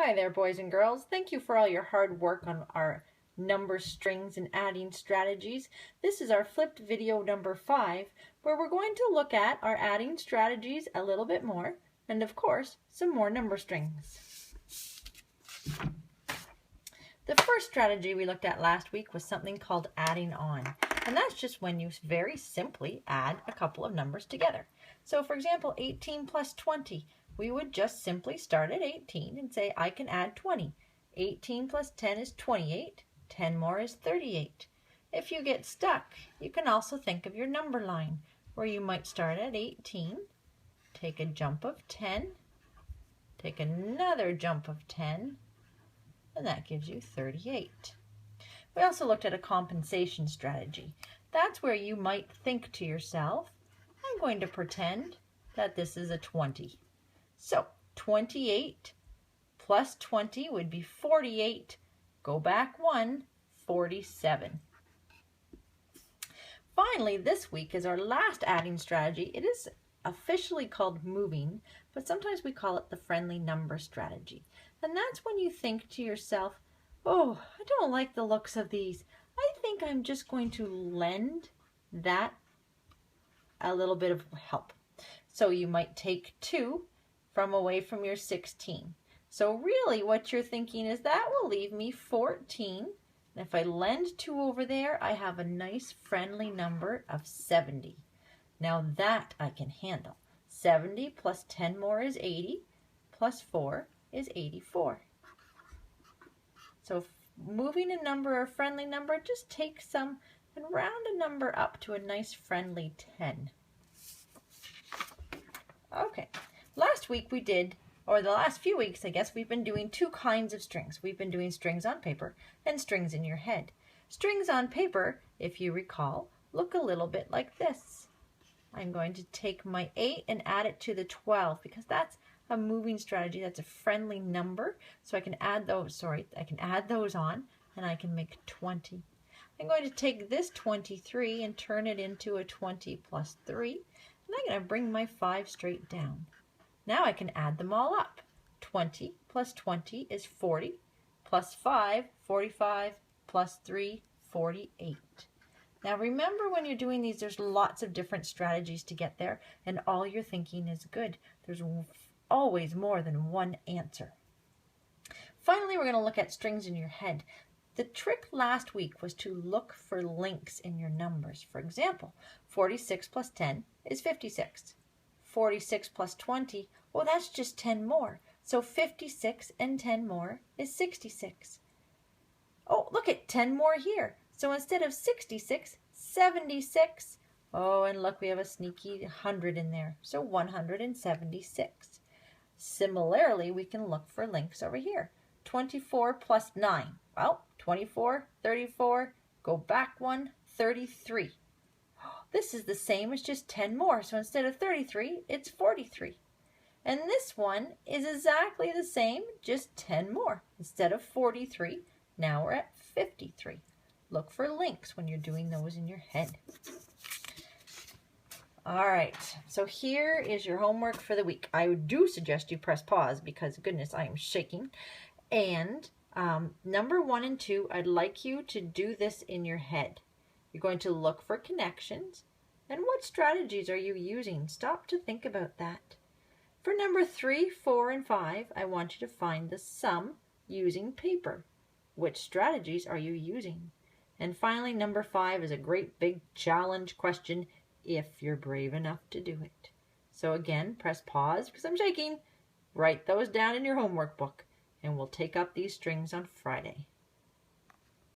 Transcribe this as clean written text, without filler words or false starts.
Hi there, boys and girls. Thank you for all your hard work on our number strings and adding strategies. This is our flipped video number 5, where we're going to look at our adding strategies a little bit more, and of course, some more number strings. The first strategy we looked at last week was something called adding on, and that's just when you very simply add a couple of numbers together. So for example, 18 plus 20. We would just simply start at 18 and say, I can add 20. 18 plus 10 is 28. 10 more is 38. If you get stuck, you can also think of your number line, where you might start at 18, take a jump of 10, take another jump of 10, and that gives you 38. We also looked at a compensation strategy. That's where you might think to yourself, I'm going to pretend that this is a 20. So 28 plus 20 would be 48. Go back 1, 47. Finally, this week is our last adding strategy. It is officially called moving, but sometimes we call it the friendly number strategy. And that's when you think to yourself, oh, I don't like the looks of these. I think I'm just going to lend that a little bit of help. So you might take 2 from away from your 16. So really what you're thinking is that will leave me 14. And if I lend 2 over there, I have a nice friendly number of 70. Now that I can handle. 70 plus 10 more is 80, plus 4 is 84. So moving a number or friendly number, just take some and round a number up to a nice friendly 10. Okay. Last week we did, or the last few weeks I guess, we've been doing 2 kinds of strings. We've been doing strings on paper and strings in your head. Strings on paper, if you recall, look a little bit like this. I'm going to take my 8 and add it to the 12 because that's a moving strategy. That's a friendly number. So I can add those, I can add those on and I can make 20. I'm going to take this 23 and turn it into a 20 plus 3. And I'm going to bring my 5 straight down. Now I can add them all up. 20 plus 20 is 40, plus 5, 45, plus 3, 48. Now remember when you're doing these, there's lots of different strategies to get there, and all you're thinking is good. There's always more than one answer. Finally, we're going to look at strings in your head. The trick last week was to look for links in your numbers. For example, 46 plus 10 is 56. 46 plus 20, well, that's just 10 more. So 56 and 10 more is 66. Oh, look at 10 more here. So instead of 66, 76. Oh, and look, we have a sneaky 100 in there. So 176. Similarly, we can look for links over here. 24 plus 9. Well, 24, 34, go back 1, 33. This is the same as just 10 more. So instead of 33, it's 43. And this one is exactly the same, just 10 more. Instead of 43, now we're at 53. Look for links when you're doing those in your head. All right, so here is your homework for the week. I do suggest you press pause because, goodness, I am shaking. And number 1 and 2, I'd like you to do this in your head. You're going to look for connections. And what strategies are you using? Stop to think about that. For number 3, 4, and 5, I want you to find the sum using paper. Which strategies are you using? And finally, number 5 is a great big challenge question if you're brave enough to do it. So again, press pause because I'm shaking. Write those down in your homework book, and we'll take up these strings on Friday.